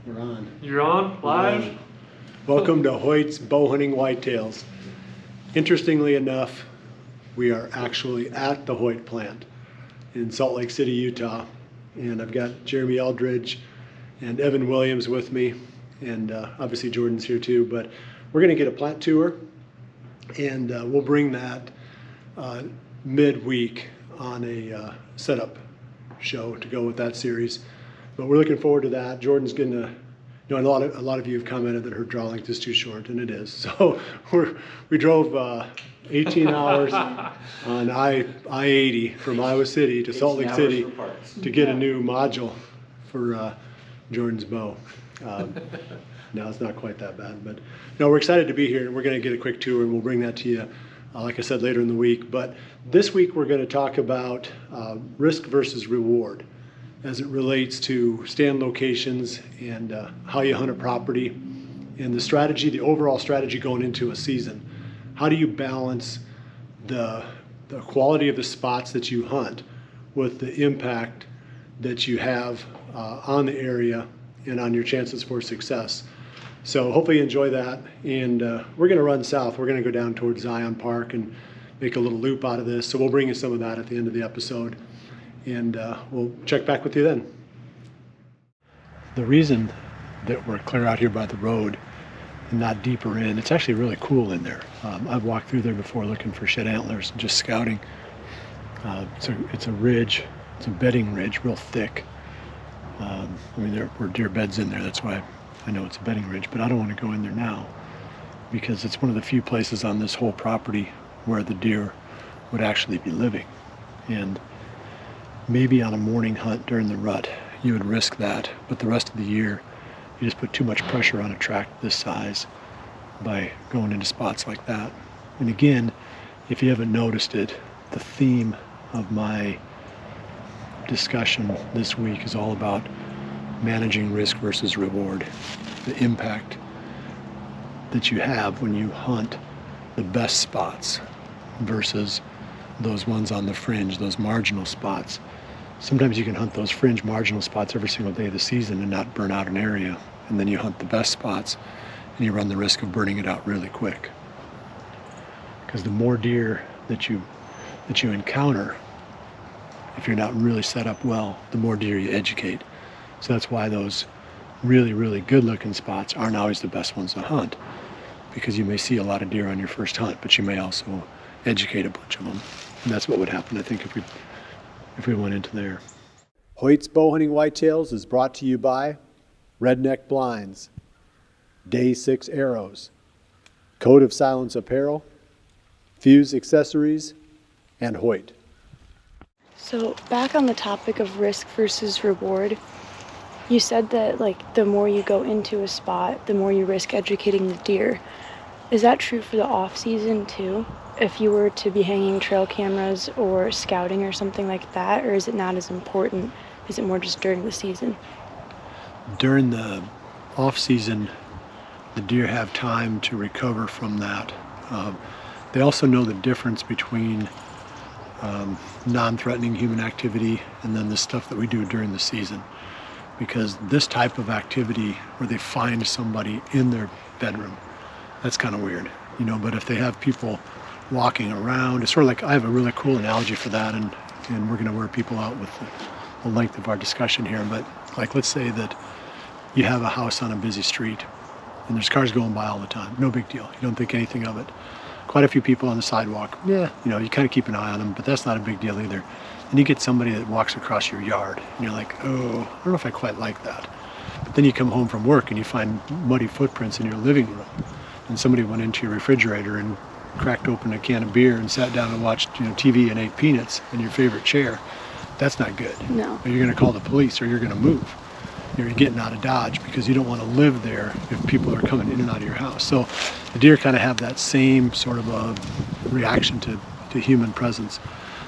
We're on. You're on live? Welcome to Hoyt's Bowhunting Whitetails. Interestingly enough, we are actually at the Hoyt plant in Salt Lake City, Utah. And I've got Jeremy Eldridge and Evan Williams with me. And obviously Jordan's here too. But we're going to get a plant tour. And we'll bring that midweek on a setup show to go with that series. But we're looking forward to that. Jordan's going to, a lot of you have commented that her draw length is too short, and it is. So we drove 18 hours on I-80 from Iowa City to Salt Lake City to get a new module for Jordan's bow. No, it's not quite that bad, but no, we're excited to be here, and we're going to get a quick tour, and we'll bring that to you, like I said, later in the week. But this week we're going to talk about risk versus reward as it relates to stand locations and how you hunt a property and the strategy, the overall strategy going into a season. How do you balance the quality of the spots that you hunt with the impact that you have on the area and on your chances for success? So hopefully you enjoy that. And we're going to run south. We're going to go down towards Zion Park and make a little loop out of this. So we'll bring you some of that at the end of the episode. And we'll check back with you then. The reason that we're clear out here by the road and not deeper in, it's actually really cool in there. I've walked through there before looking for shed antlers and just scouting. It's a ridge, it's a bedding ridge, real thick. There were deer beds in there, that's why I know it's a bedding ridge, but I don't want to go in there now because it's one of the few places on this whole property where the deer would actually be living. And maybe on a morning hunt during the rut, you would risk that, but the rest of the year, you just put too much pressure on a tract this size by going into spots like that. And again, if you haven't noticed it, the theme of my discussion this week is all about managing risk versus reward, the impact that you have when you hunt the best spots versus those ones on the fringe, those marginal spots. Sometimes you can hunt those fringe marginal spots every single day of the season and not burn out an area. And then you hunt the best spots and you run the risk of burning it out really quick. Because the more deer that you encounter, if you're not really set up well, the more deer you educate. So that's why those really, really good looking spots aren't always the best ones to hunt. Because you may see a lot of deer on your first hunt, but you may also educate a bunch of them. And that's what would happen, I think, if we went into there. Hoyt's Bowhunting Whitetails is brought to you by Redneck Blinds, Day 6 Arrows, Code of Silence Apparel, Fuse Accessories, and Hoyt. So back on the topic of risk versus reward, you said that the more you go into a spot, the more you risk educating the deer. Is that true for the off season too? If you were to be hanging trail cameras or scouting or something like that, or is it not as important? Is it more just during the season? During the off season, the deer have time to recover from that. They also know the difference between non-threatening human activity and then the stuff that we do during the season. Because this type of activity where they find somebody in their bedroom, that's kind of weird, but if they have people walking around, it's sort of like, I have a really cool analogy for that, and we're going to wear people out with the length of our discussion here, but let's say that you have a house on a busy street and there's cars going by all the time, no big deal, you don't think anything of it. Quite a few people on the sidewalk, you kind of keep an eye on them, but that's not a big deal either. And you get somebody that walks across your yard and you're like, oh, I don't know if I quite like that. But then you come home from work and you find muddy footprints in your living room, and somebody went into your refrigerator and cracked open a can of beer and sat down and watched TV and ate peanuts in your favorite chair. That's not good. No. Or you're going to call the police, or you're going to move. You're getting out of Dodge because you don't want to live there if people are coming in and out of your house. So the deer kind of have that same sort of a reaction to human presence.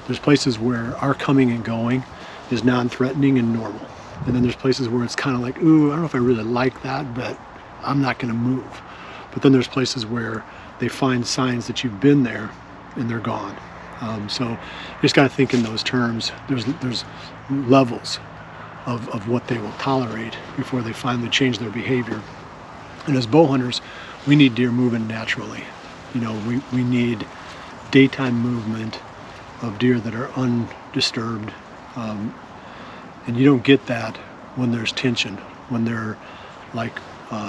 There's places where our coming and going is non-threatening and normal. And then there's places where it's kind of like, ooh, I don't know if I really like that, but I'm not going to move. But then there's places where they find signs that you've been there and they're gone. So you just got to think in those terms. There's levels of what they will tolerate before they finally change their behavior. And as bow hunters, we need deer moving naturally. You know, we need daytime movement of deer that are undisturbed. And you don't get that when there's tension, when they're like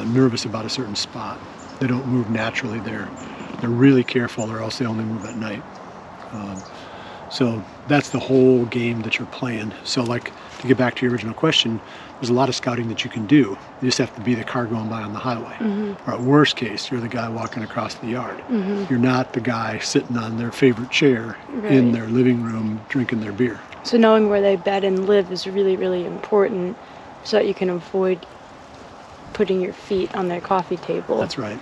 nervous about a certain spot. They don't move naturally there. They're really careful, or else they only move at night. So that's the whole game that you're playing. So like, to get back to your original question, there's a lot of scouting that you can do. You just have to be the car going by on the highway. Or at worst case, you're the guy walking across the yard. You're not the guy sitting on their favorite chair in their living room drinking their beer. So knowing where they bed and live is really, really important so that you can avoid putting your feet on their coffee table. That's right.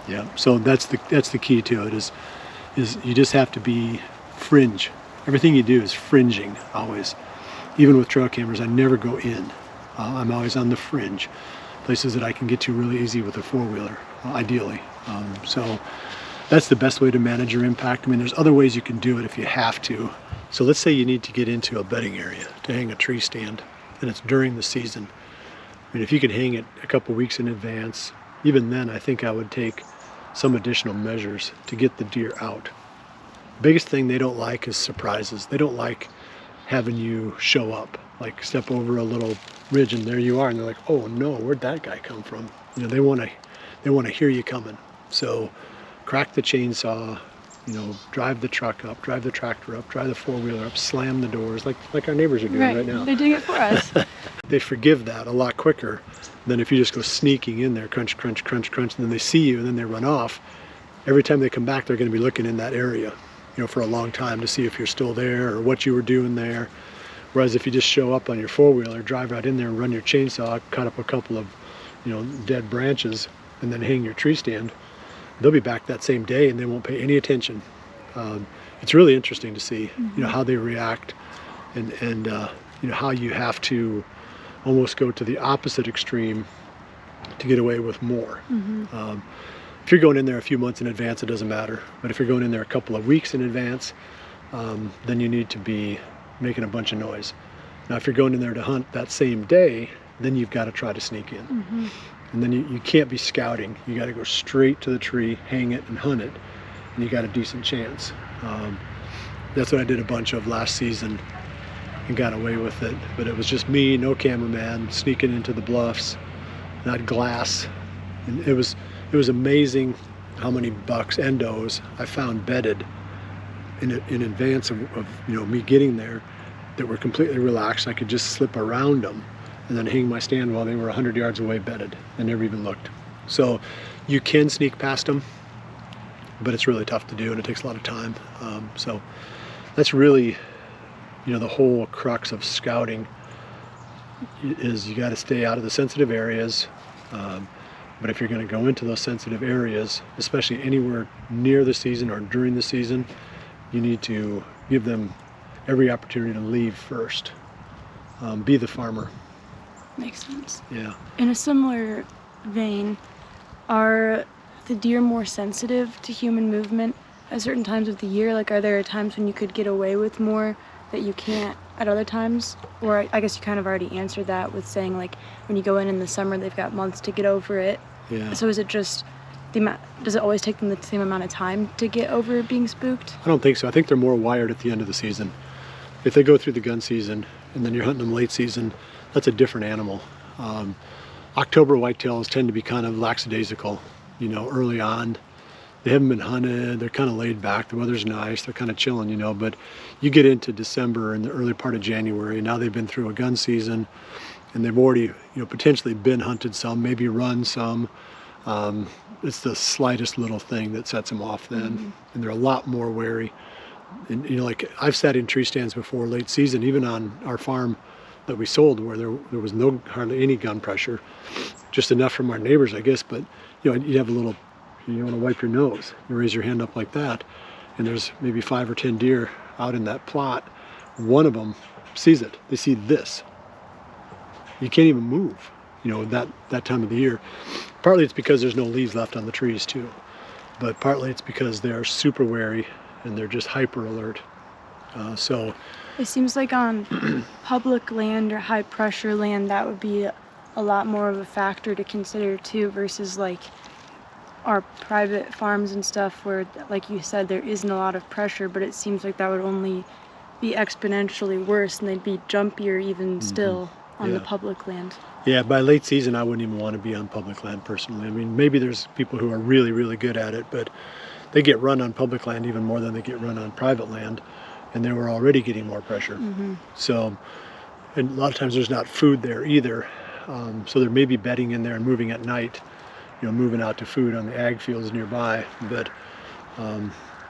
Yeah. So that's the key to it is you just have to be fringe. Everything you do is fringing always. Even with trail cameras, I never go in. I'm always on the fringe, places that I can get to really easy with a four-wheeler, ideally. So that's the best way to manage your impact. I mean, there's other ways you can do it if you have to. So let's say you need to get into a bedding area to hang a tree stand, and it's during the season. I mean, if you could hang it a couple weeks in advance, even then I think I would take some additional measures to get the deer out. Biggest thing they don't like is surprises. They don't like having you show up, like step over a little ridge and there you are, and they're like, oh no, where'd that guy come from? You know, they want to hear you coming. So crack the chainsaw, you know, drive the truck up, drive the tractor up, drive the four-wheeler up, slam the doors like our neighbors are doing right now. They're doing it for us. They forgive that a lot quicker than if you just go sneaking in there, crunch, crunch, crunch, crunch, and then they see you and then they run off. Every time they come back, they're going to be looking in that area, you know, for a long time to see if you're still there or what you were doing there. Whereas if you just show up on your four-wheeler, drive right in there and run your chainsaw, cut up a couple of, you know, dead branches and then hang your tree stand, they'll be back that same day and they won't pay any attention. It's really interesting to see, you know, how they react and you know, how you have to almost go to the opposite extreme to get away with more. If you're going in there a few months in advance, it doesn't matter. But if you're going in there a couple of weeks in advance, then you need to be making a bunch of noise. Now, if you're going in there to hunt that same day, then you've got to try to sneak in. And then you can't be scouting. You got to go straight to the tree, hang it, and hunt it, and you got a decent chance. That's what I did a bunch of last season and got away with it. But it was just me, no cameraman, sneaking into the bluffs, not glass. And it was amazing how many bucks and does I found bedded in advance of you know, me getting there that were completely relaxed. I could just slip around them and then hang my stand while they were 100 yards away bedded and never even looked. So you can sneak past them, but it's really tough to do and it takes a lot of time. So that's really, you know, the whole crux of scouting is you got to stay out of the sensitive areas. But if you're going to go into those sensitive areas, especially anywhere near the season or during the season, you need to give them every opportunity to leave first. Be the farmer. Makes sense. Yeah. In a similar vein, are the deer more sensitive to human movement at certain times of the year? Like, are there times when you could get away with more that you can't at other times? Or I guess you kind of already answered that with saying, like, when you go in the summer, they've got months to get over it. Yeah. So is it just the amount, does it always take them the same amount of time to get over being spooked? I don't think so. I think they're more wired at the end of the season. If they go through the gun season and then you're hunting them late season, that's a different animal. October whitetails tend to be kind of lackadaisical, you know, early on. They haven't been hunted, they're kind of laid back, the weather's nice, they're kind of chilling, you know, but you get into December and the early part of January, now they've been through a gun season and they've already, you know, potentially been hunted some, maybe run some. It's the slightest little thing that sets them off then, and they're a lot more wary. And, you know, like I've sat in tree stands before late season, even on our farm that we sold, where there was hardly any gun pressure, just enough from our neighbors, I guess. But you know, you have a little, you want to wipe your nose, you raise your hand up like that, and there's maybe 5 or 10 deer out in that plot. One of them sees it. They see this. You can't even move, you know, that time of the year. Partly it's because there's no leaves left on the trees too, but partly it's because they are super wary and they're just hyper alert. So It seems like on public land or high pressure land, that would be a lot more of a factor to consider too, versus like our private farms and stuff where, like you said, there isn't a lot of pressure, but it seems like that would only be exponentially worse and they'd be jumpier even still on the public land. Yeah, by late season, I wouldn't even want to be on public land personally. I mean, maybe there's people who are really, really good at it, but they get run on public land even more than they get run on private land, and they were already getting more pressure. So, and a lot of times there's not food there either. So there may be bedding in there and moving at night, moving out to food on the ag fields nearby, but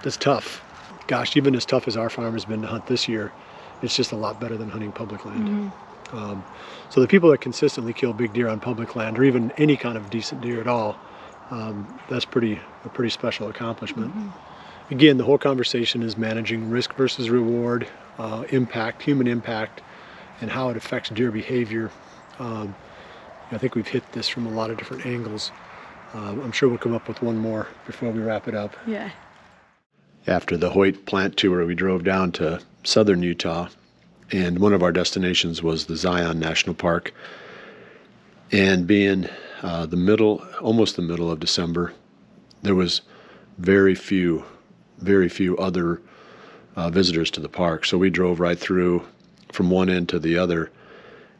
that's tough. Gosh, even as tough as our farm has been to hunt this year, it's just a lot better than hunting public land. So the people that consistently kill big deer on public land, or even any kind of decent deer at all, that's a pretty special accomplishment. Again, the whole conversation is managing risk versus reward, impact, human impact, and how it affects deer behavior. I think we've hit this from a lot of different angles. I'm sure we'll come up with one more before we wrap it up. Yeah. After the Hoyt plant tour, we drove down to southern Utah, and one of our destinations was the Zion National Park. And being almost the middle of December, there was very few other visitors to the park. So we drove right through from one end to the other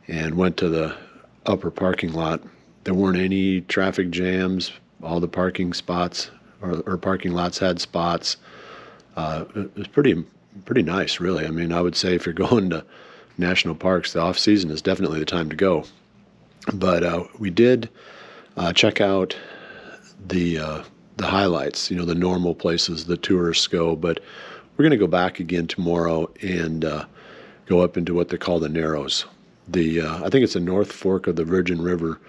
and went to the upper parking lot. There weren't any traffic jams. All the parking spots or parking lots had spots. It was pretty nice, really. I mean, I would say if you're going to national parks, the off season is definitely the time to go. But we did check out the highlights, the normal places the tourists go. But we're going to go back again tomorrow and go up into what they call the Narrows. I think it's the North Fork of the Virgin River,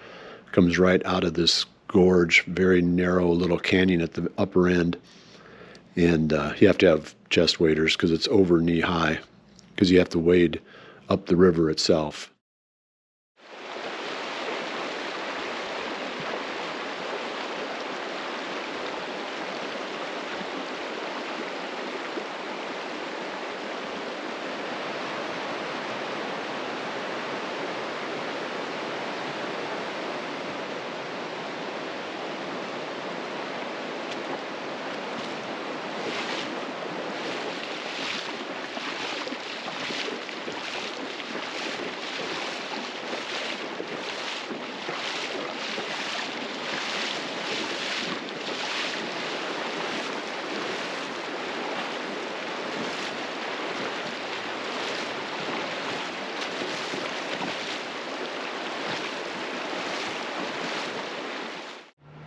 comes right out of this gorge, very narrow little canyon at the upper end. And you have to have chest waders because it's over knee high, because you have to wade up the river itself.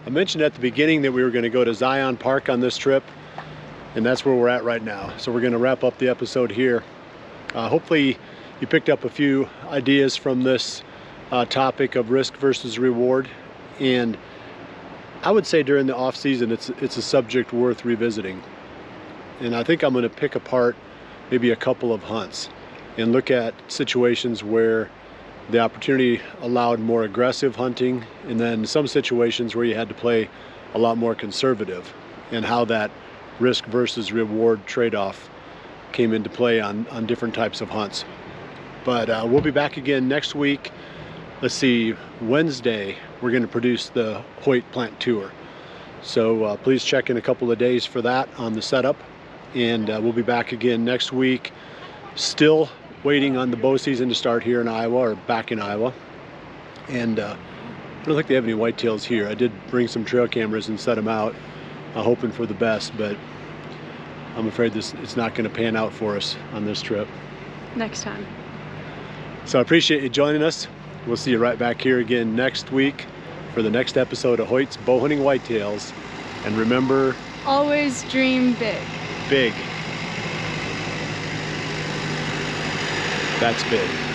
I mentioned at the beginning that we were going to go to Zion Park on this trip, and that's where we're at right now. So we're going to wrap up the episode here. Hopefully you picked up a few ideas from this topic of risk versus reward, and I would say during the off season it's a subject worth revisiting. And I think I'm going to pick apart maybe a couple of hunts and look at situations where the opportunity allowed more aggressive hunting, and then some situations where you had to play a lot more conservative, and how that risk versus reward trade-off came into play on different types of hunts. But we'll be back again next week. Let's see, Wednesday we're going to produce the Hoyt plant tour. So please check in a couple of days for that on the setup, and we'll be back again next week. Still waiting on the bow season to start here in Iowa, or back in Iowa. And I don't think they have any whitetails here. I did bring some trail cameras and set them out, hoping for the best, but I'm afraid it's not going to pan out for us on this trip. Next time. So I appreciate you joining us. We'll see you right back here again next week for the next episode of Hoyt's Bowhunting Whitetails. And remember, always dream big. Big. That's big.